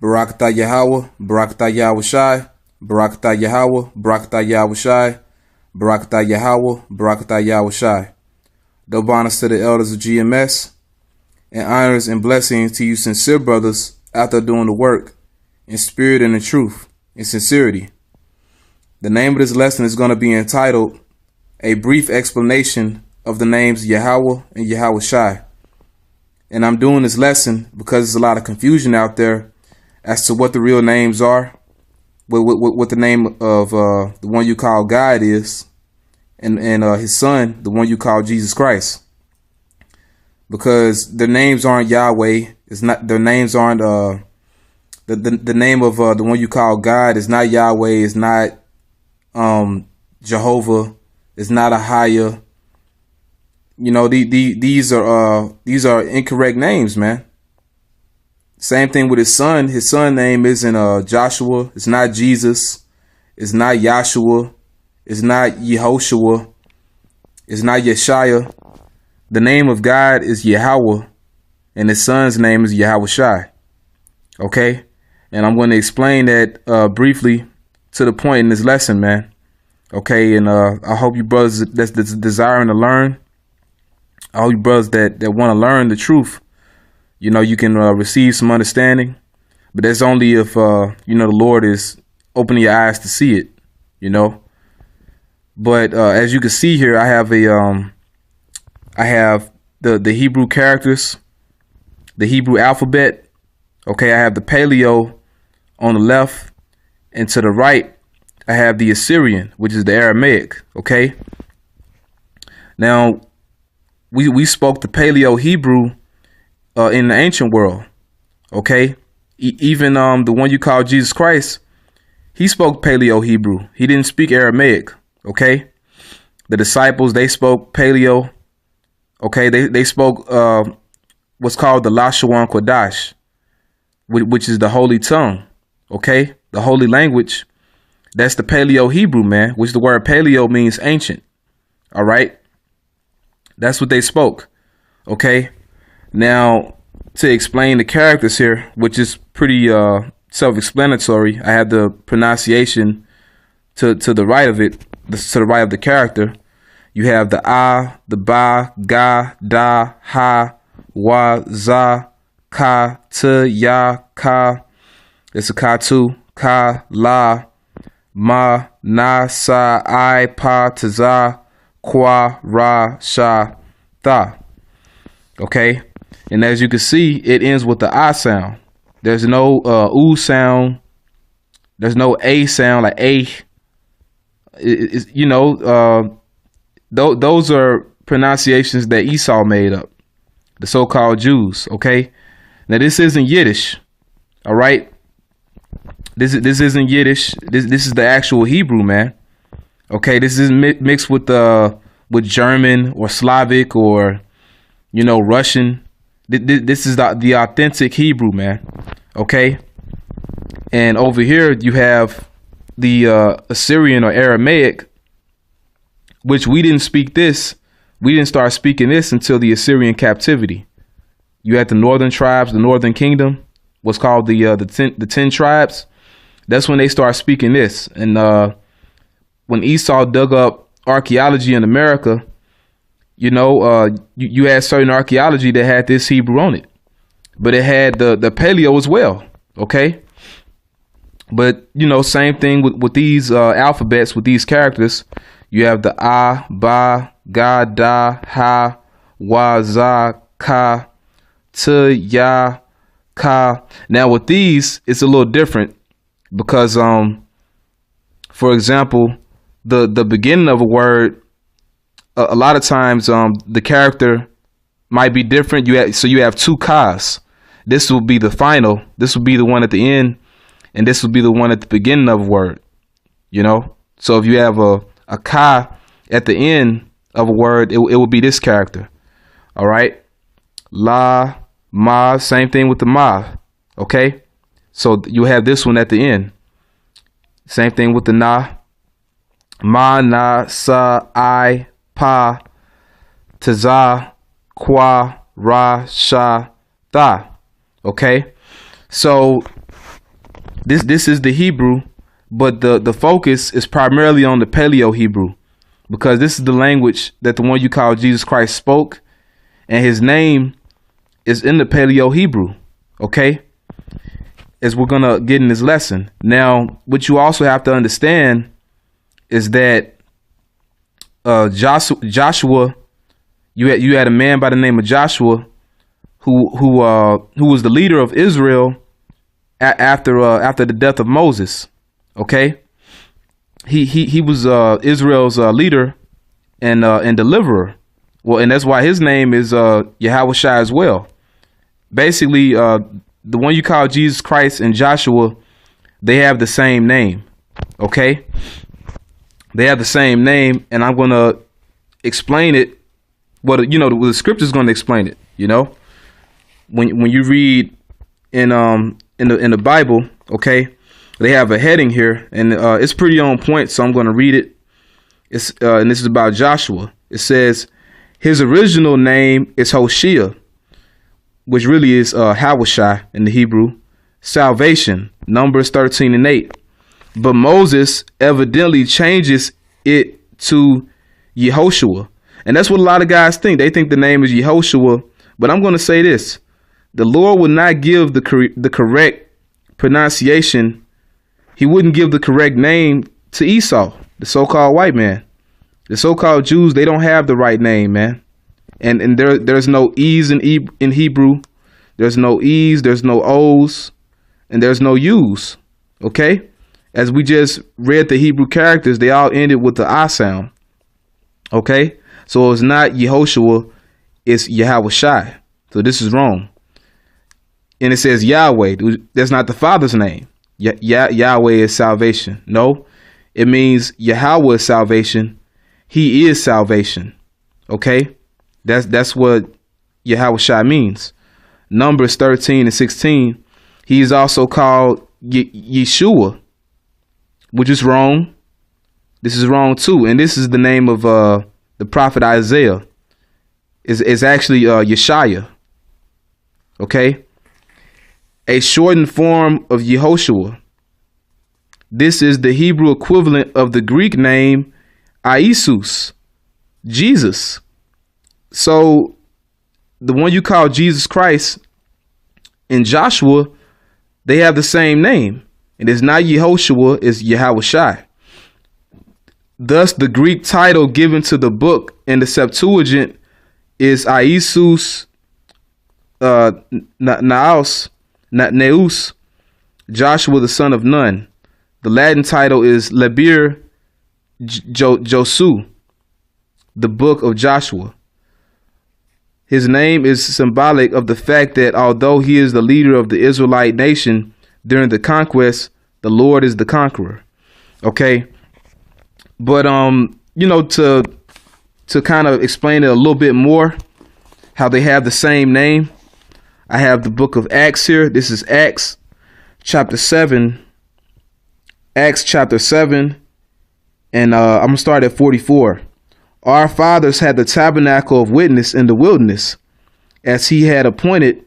Barakatah Yahawah, Barakatah YAHAWASHI, Barakatah Yahawah, Barakatah YAHAWASHI, Barakatah Yahawah, Barakatah YAHAWASHI. Double honors to the elders of GMS, and honors and blessings to you sincere brothers out there doing the work in spirit and in truth, in sincerity. The name of this lesson is going to be entitled A Brief Explanation of the Names Yahawah and YAHAWASHI. And I'm doing this lesson because there's a lot of confusion out there as to what the real names are, what the name of the one you call God is, and his son, the one you call Jesus Christ. Because their names aren't Yahweh. It's not, their names aren't the name of the one you call God is not Yahweh. It's not Jehovah. It's not Ahia. You know, these are incorrect names, man. Same thing with his son. His son name isn't Joshua. It's not Jesus. It's not Yahshua. It's not Yehoshua. It's not Yeshaya. The name of God is Yahawah, and his son's name is YAHAWASHI. Okay? And I'm going to explain that briefly to the point in this lesson, man. Okay? And I hope you brothers that's desiring to learn, I hope you brothers that want to learn the truth, you know, you can receive some understanding. But that's only if, you know, the Lord is opening your eyes to see it, you know. But as you can see here, I have the Hebrew characters, the Hebrew alphabet. Okay, I have the Paleo on the left, and to the right, I have the Assyrian, which is the Aramaic. Okay. Now, we spoke the Paleo Hebrew in the ancient world. Okay, even the one you call Jesus Christ, he spoke Paleo Hebrew. He didn't speak Aramaic. Okay, the disciples, they spoke Paleo. Okay, they spoke what's called the Lashawan Kodash, which is the holy tongue. Okay, the holy language. That's the Paleo Hebrew, man, which the word Paleo means ancient. All right, that's what they spoke. Okay, now to explain the characters here, which is pretty self-explanatory, I have the pronunciation to the right of it, to the right of the character. You have the A, the Ba, Ga, Da, Ha, Wa, Za, Ka, T, Ya, Ka. It's a Ka, Tu, Ka, La, Ma, Na, Sa, I, Pa, Taza, Kwa, Ra, Sha, Tha. Okay? And as you can see, it ends with the A sound. There's no U sound. There's no A sound like A. You know, those are pronunciations that Esau made up, the so-called Jews. Okay, now this isn't Yiddish. All right, this isn't Yiddish. This is the actual Hebrew, man. Okay, this is mixed with German or Slavic or, you know, Russian. This is the authentic Hebrew, man. Okay, and over here you have the Assyrian or Aramaic, which we didn't speak this. We didn't start speaking this until the Assyrian captivity. You had the northern tribes, the northern kingdom, what's called the 10 tribes. That's when they start speaking this. And when Esau dug up archaeology in America, you know, you had certain archaeology that had this Hebrew on it, but it had the Paleo as well. Okay. But, you know, same thing with these alphabets, with these characters. You have the A, Ba, Ga, Da, Ha, Wa, Za, Ka, T, Ya, Ka. Now with these, it's a little different because, for example, the beginning of a word, a lot of times the character might be different. You have two Kas. This will be the final. This will be the one at the end. And this will be the one at the beginning of a word, you know? So if you have a Ka at the end of a word, it will be this character. All right? La, Ma, same thing with the Ma. Okay? So you have this one at the end. Same thing with the Na. Ma, Na, Sa, I, Pa, Taza, Kwa, Ra, Sha, Tha. Okay? So This is the Hebrew, but the focus is primarily on the Paleo Hebrew, because this is the language that the one you call Jesus Christ spoke, and his name is in the Paleo Hebrew. Okay, as we're gonna get in this lesson. Now, what you also have to understand is that Joshua, you had a man by the name of Joshua who was the leader of Israel after the death of Moses. Okay, he was Israel's leader and deliverer. Well, and that's why his name is YAHAWASHI as well. Basically, the one you call Jesus Christ and Joshua, they have the same name. Okay, they have the same name, and I'm gonna explain it. What the scripture is going to explain it. When you read in the Bible, okay, they have a heading here, and it's pretty on point. So I'm going to read it. It's and this is about Joshua. It says his original name is Hoshea, which really is Hawashai in the Hebrew, salvation, Numbers 13:8. But Moses evidently changes it to Yehoshua. And that's what a lot of guys think. They think the name is Yehoshua. But I'm going to say this. The Lord would not give the correct pronunciation. He wouldn't give the correct name to Esau, the so-called white man. The so-called Jews, they don't have the right name, man. And there's no E's in Hebrew. There's no E's, there's no O's, and there's no U's. Okay? As we just read the Hebrew characters, they all ended with the I sound. Okay? So it's not Yehoshua, it's YAHAWASHI. So this is wrong. And it says Yahweh. That's not the Father's name. Yahweh is salvation. No, it means Yahweh is salvation. He is salvation. Okay? That's what YAHAWASHI means. Numbers 13:16. He is also called Yeshua, which is wrong. This is wrong too. And this is the name of the prophet Isaiah. Is actually Yeshaya. Okay? A shortened form of Yehoshua. This is the Hebrew equivalent of the Greek name Iesus, Jesus. So the one you call Jesus Christ and Joshua, they have the same name. And it's not Yehoshua, it's YAHAWASHI. Thus, the Greek title given to the book in the Septuagint is Iesus Neus, Joshua the son of Nun. The Latin title is Liber Josu, the book of Joshua. His name is symbolic of the fact that although he is the leader of the Israelite nation during the conquest, the Lord is the conqueror. Okay. But to kind of explain it a little bit more, how they have the same name, I have the book of Acts here. This is Acts chapter 7. Acts chapter 7. And I'm going to start at 44. Our fathers had the tabernacle of witness in the wilderness, as he had appointed,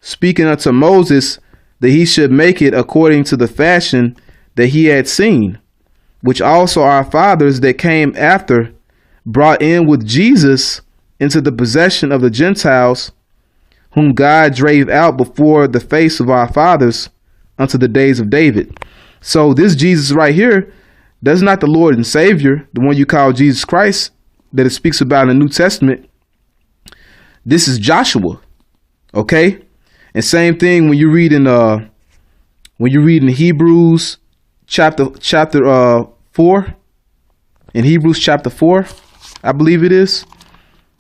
speaking unto Moses that he should make it according to the fashion that he had seen, which also our fathers that came after brought in with Jesus into the possession of the Gentiles, whom God drave out before the face of our fathers unto the days of David. So this Jesus right here, that's not the Lord and Savior, the one you call Jesus Christ, that it speaks about in the New Testament. This is Joshua. Okay? And same thing when you read in Hebrews chapter 4, in Hebrews chapter 4, I believe it is.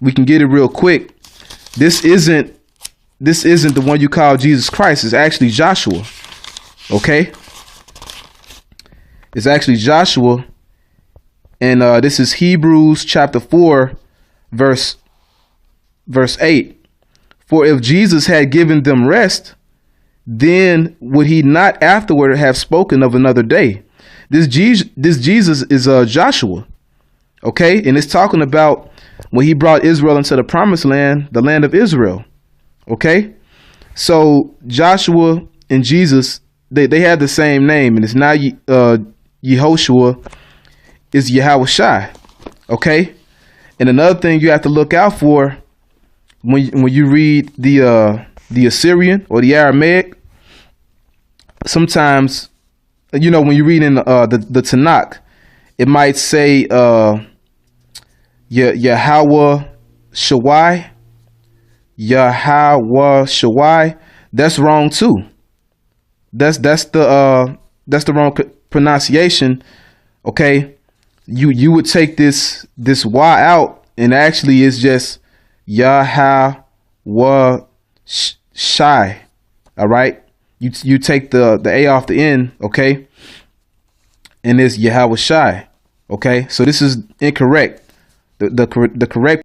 We can get it real quick. This isn't the one you call Jesus Christ. It's actually Joshua. Okay? It's actually Joshua. And this is Hebrews chapter 4, verse 8. For if Jesus had given them rest, then would he not afterward have spoken of another day? This Jesus is Joshua. Okay? And it's talking about when he brought Israel into the promised land, the land of Israel. Okay? So Joshua and Jesus, they have the same name, and it's not Yehoshua, it's YAHAWASHI. Okay, and another thing you have to look out for when you read the Assyrian or the Aramaic, sometimes, you know, when you read in the Tanakh, it might say YAHAWASHI. YAHAWASHI. That's wrong too. That's the wrong pronunciation. Okay, you would take this Y out, and actually it's just YAHAWASHI. All right, you take the A off the end, okay, and it's YAHAWASHI. Okay, so this is incorrect. The correct